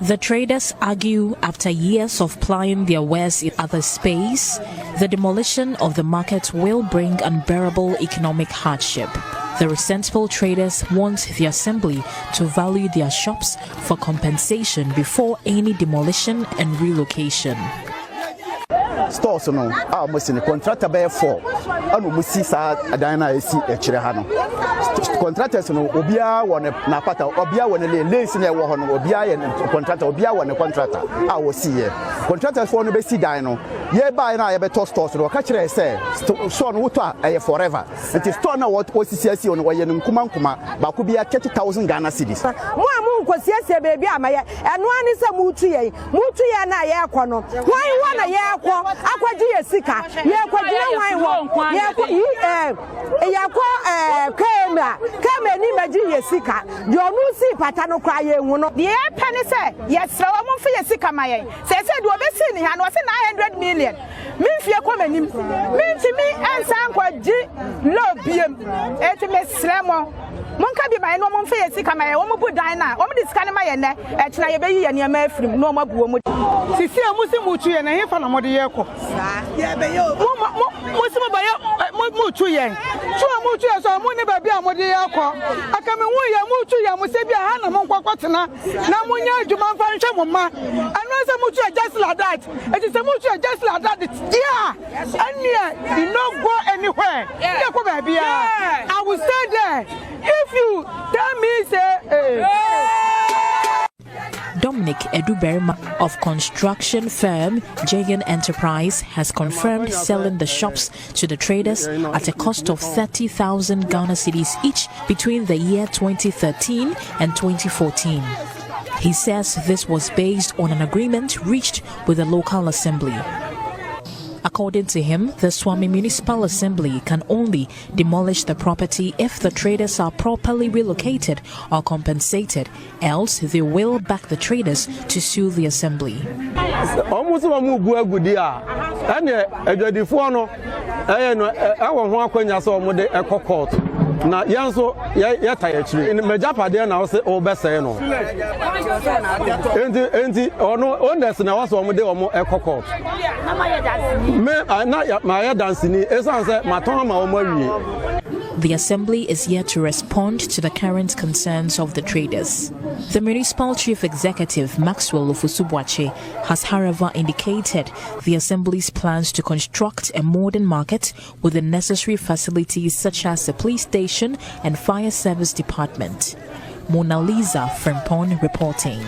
The traders argue after years of plying their wares in other space, the demolition of the market will bring unbearable economic hardship. The resentful traders want the Assembly to value their shops for compensation before any demolition and relocation. Stores no almost in the contractor by 4 and we see adana esi echire ha no contractors no obia won na pata obia won le lace na wo ho no obia ye contractor obia won contractor a wo see ye contractors for no be see dan no ye buy na ye beto stores no ka kire say store no to a forever it store na what osisi no wo ye nkuma ba ko bia 30,000 Ghana cedis mo amu nkosiesie beebi amaye eno ani se mutu ye na ye akọ wan na ye akọ akwaji yesika ye kwajina wan ye akọ kema ni maji yesika de onu si pata no kwa ye hu no de pene se yesra wo mfa yesika maye se de obesi ni ha no se 900 million minfie komanim mintimi ansan kwaji lobiem etime sremo monka bi maye no mfa yesika maye wo mu dan na wo mu disika ne maye ne ekina ye beyi ye ne ma afrim no ma buo mu sisi amusi mutu ye na hefa na mode ye ko ye be yo musi mo ba ye mutu ye mutu ye so mu ne ba bi amode ye ko akame hu ye mutu ye musi bi ha na mo nkokotena na munya adwuma mfa nhwe mo ma anu se mutu ye just like that it is mutu ye just like that yeah and you no go anywhere ye ko ba bia I will stay there if you tell me say Dominic Eduberma of construction firm Jagan Enterprise has confirmed selling the shops to the traders at a cost of 30,000 Ghana cedis each between the year 2013 and 2014. He says this was based on an agreement reached with the local assembly. According to him, the Suame Municipal Assembly can only demolish the property if the traders are properly relocated or compensated, else they will back the traders to sue the Assembly. Na yanso ya tayechiri in mejapade na wose obese no enti ono ones na waso omde omo ekokot me na ma ya dancing esanse maton ma omo wie. The Assembly is yet to respond to the current concerns of the traders. The Municipal Chief Executive, Maxwell Ofusubwache, has however indicated the Assembly's plans to construct a modern market with the necessary facilities such as a police station and fire service department. Mona Lisa Frempon reporting.